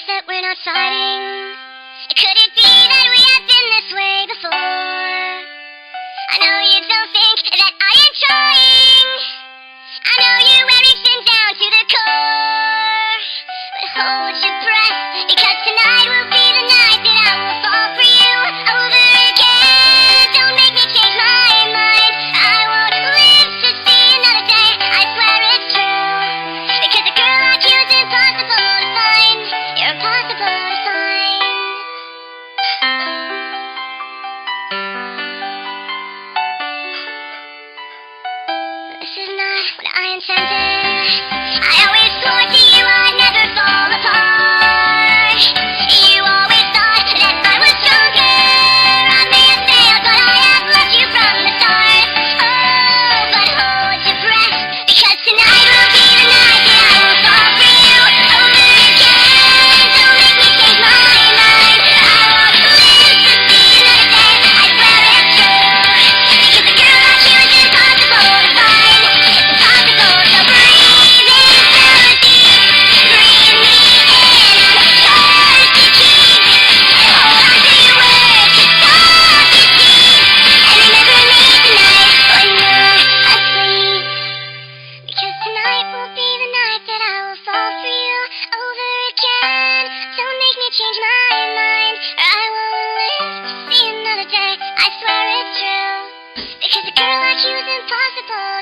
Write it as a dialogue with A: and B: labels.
A: That we're not fighting. Could it be that we have been this way before? I know you don't think that I am trying. I know you are reaching down to the core. But hold your breath, because tonight will be the night that I will fall for you over again. Don't make me change my mind. I won't live to see another day. I swear it's true. Because a girl like you is impossible to find. You're impossible to find. This is not what I intended. I always swore to you I'd never fall apart. You always thought that I was stronger. I may have failed, but I have loved you from the start. Oh, but hold your breath, because tonight will be the night that I will fall for you over again. Don't make me change my mind. I won't live to see another day. I swear it's true. Because a girl like you is impossible to find. Impossible, so breathe in so deep. Breathe me in. Yours to keep. And hold on to your words. Talk is deep. And remember me tonight when you're asleep. Because tonight will be the night that I will fall for you over again. Don't make me change my mind, or I won't live to see another day. I swear it's true. Because a girl like you is impossible